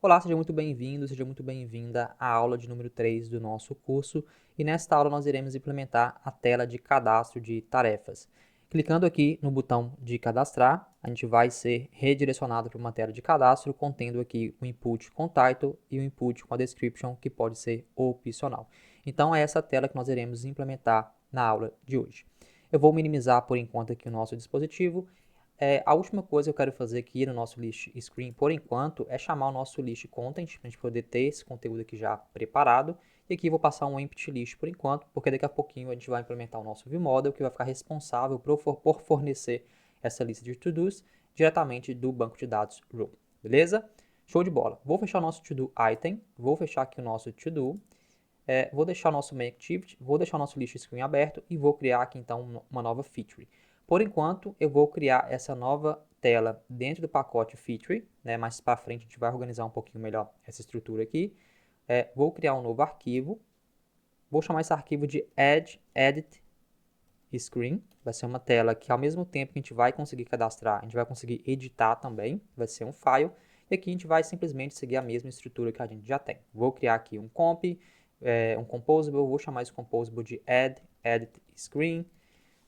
Olá, seja muito bem-vindo, seja muito bem-vinda à aula de número 3 do nosso curso. E nesta aula nós iremos implementar a tela de cadastro de tarefas. Clicando aqui no botão de cadastrar, a gente vai ser redirecionado para uma tela de cadastro contendo aqui o input com title e o input com a description, que pode ser opcional. Então é essa tela que nós iremos implementar na aula de hoje. Eu vou minimizar por enquanto aqui o nosso dispositivo. A última coisa que eu quero fazer aqui no nosso list screen, por enquanto, é chamar o nosso list content, para a gente poder ter esse conteúdo aqui já preparado. E aqui eu vou passar um empty list por enquanto, porque daqui a pouquinho a gente vai implementar o nosso ViewModel, que vai ficar responsável por fornecer essa lista de to-dos diretamente do banco de dados Room. Beleza? Show de bola. Vou fechar o nosso to-do item, vou fechar aqui o nosso to-do, vou deixar o nosso main activity, vou deixar o nosso list screen aberto e vou criar aqui então uma nova feature. Por enquanto, eu vou criar essa nova tela dentro do pacote feature, né? Mais para frente a gente vai organizar um pouquinho melhor essa estrutura aqui. Vou criar um novo arquivo, vou chamar esse arquivo de add edit screen, vai ser uma tela que ao mesmo tempo que a gente vai conseguir cadastrar, a gente vai conseguir editar também, vai ser um file, e aqui a gente vai simplesmente seguir a mesma estrutura que a gente já tem. Vou criar aqui um comp, um composable, vou chamar esse composable de add edit screen,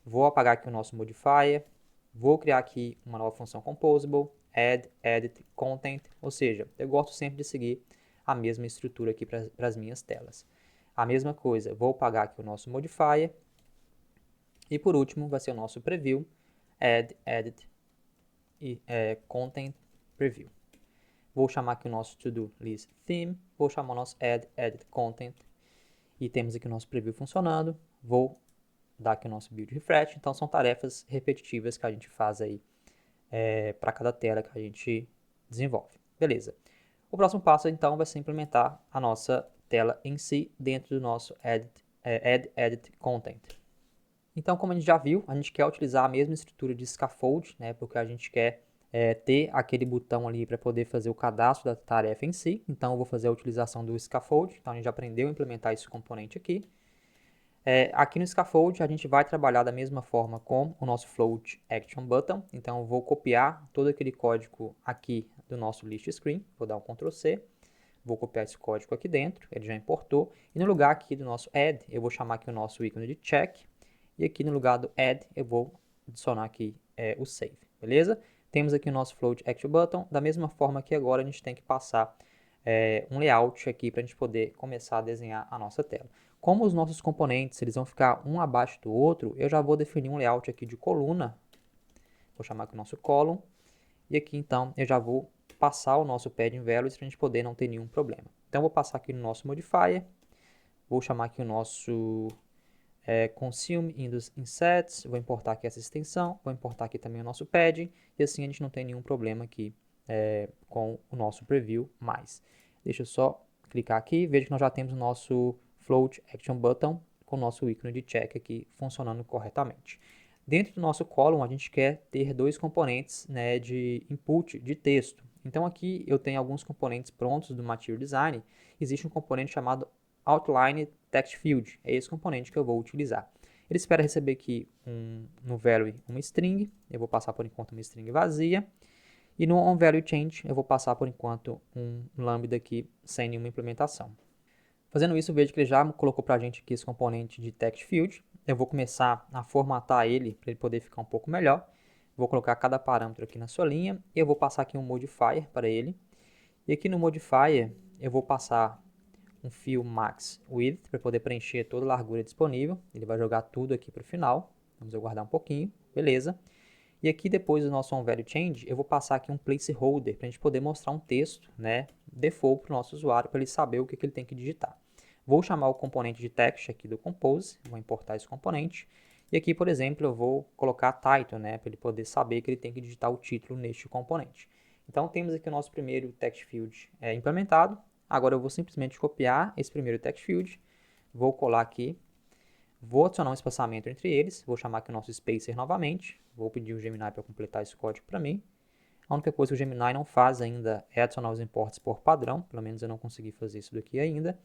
vou apagar aqui o nosso modifier, vou criar aqui uma nova função composable, add edit content, ou seja, eu gosto sempre de seguir a mesma estrutura aqui para as minhas telas. A mesma coisa, vou apagar aqui o nosso modifier, e por último vai ser o nosso preview, add edit e content preview. Vou chamar aqui o nosso to-do list theme, vou chamar o nosso add edit content, e temos aqui o nosso preview funcionando. Vou dar aqui o nosso build refresh. Então são tarefas repetitivas que a gente faz aí para cada tela que a gente desenvolve. Beleza. O próximo passo então vai ser implementar a nossa tela em si dentro do nosso add edit content. Então, como a gente já viu, a gente quer utilizar a mesma estrutura de scaffold, né, porque a gente quer ter aquele botão ali para poder fazer o cadastro da tarefa em si. Então, eu vou fazer a utilização do scaffold. Então, a gente já aprendeu a implementar esse componente aqui. Aqui no scaffold, a gente vai trabalhar da mesma forma com o nosso float action button. Então, eu vou copiar todo aquele código aqui do nosso list screen. Vou dar um Ctrl C. Vou copiar esse código aqui dentro, ele já importou. E no lugar aqui do nosso add, eu vou chamar aqui o nosso ícone de check. E aqui no lugar do add, eu vou adicionar aqui o save, beleza? Temos aqui o nosso float action button. Da mesma forma que agora a gente tem que passar um layout aqui para a gente poder começar a desenhar a nossa tela. Como os nossos componentes eles vão ficar um abaixo do outro, eu já vou definir um layout aqui de coluna. Vou chamar aqui o nosso column. E aqui então eu já vou passar o nosso padding values para a gente poder não ter nenhum problema. Então vou passar aqui no nosso modifier. Vou chamar aqui o nosso consume insets, vou importar aqui essa extensão, vou importar aqui também o nosso padding, e assim a gente não tem nenhum problema aqui com o nosso preview mais. Deixa eu só clicar aqui, veja que nós já temos o nosso float action button com o nosso ícone de check aqui funcionando corretamente. Dentro do nosso column, a gente quer ter dois componentes, né, de input de texto. Então aqui eu tenho alguns componentes prontos do Material Design. Existe um componente chamado Outline Text Field, é esse componente que eu vou utilizar. Ele espera receber aqui no value uma string, eu vou passar por enquanto uma string vazia, e no onValueChange eu vou passar por enquanto um lambda aqui sem nenhuma implementação. Fazendo isso, veja que ele já colocou para a gente aqui esse componente de text field. Eu vou começar a formatar ele para ele poder ficar um pouco melhor. Vou colocar cada parâmetro aqui na sua linha. E eu vou passar aqui um modifier para ele. E aqui no modifier, eu vou passar um fill max width para poder preencher toda a largura disponível. Ele vai jogar tudo aqui para o final. Vamos aguardar um pouquinho. Beleza. E aqui depois do nosso onValueChange, eu vou passar aqui um placeholder para a gente poder mostrar um texto, né, default para o nosso usuário, para ele saber o que ele tem que digitar. Vou chamar o componente de text aqui do Compose, vou importar esse componente. E aqui, por exemplo, eu vou colocar title, né, para ele poder saber que ele tem que digitar o título neste componente. Então, temos aqui o nosso primeiro text field implementado. Agora, eu vou simplesmente copiar esse primeiro text field, vou colar aqui, vou adicionar um espaçamento entre eles, vou chamar aqui o nosso spacer novamente, vou pedir o Gemini para completar esse código para mim. A única coisa que o Gemini não faz ainda é adicionar os imports por padrão, pelo menos eu não consegui fazer isso daqui ainda.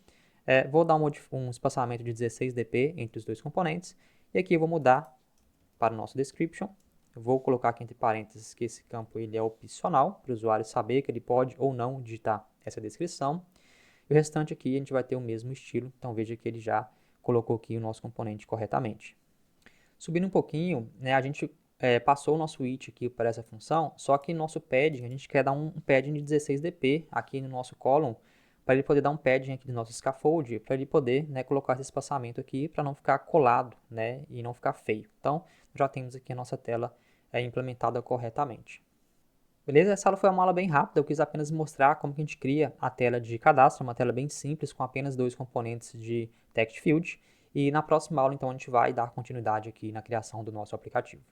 Vou dar um espaçamento de 16 dp entre os dois componentes, e aqui eu vou mudar para o nosso description. Eu vou colocar aqui entre parênteses que esse campo ele é opcional, para o usuário saber que ele pode ou não digitar essa descrição. E o restante aqui a gente vai ter o mesmo estilo, então veja que ele já colocou aqui o nosso componente corretamente. Subindo um pouquinho, né, a gente passou o nosso it aqui para essa função, só que no nosso padding, a gente quer dar um padding de 16 dp aqui no nosso column, para ele poder dar um padding aqui no nosso scaffold, para ele poder, né, colocar esse espaçamento aqui, para não ficar colado, né, e não ficar feio. Então, já temos aqui a nossa tela implementada corretamente. Beleza? Essa aula foi uma aula bem rápida, eu quis apenas mostrar como que a gente cria a tela de cadastro, uma tela bem simples, com apenas 2 componentes de text field. E na próxima aula, então, a gente vai dar continuidade aqui na criação do nosso aplicativo.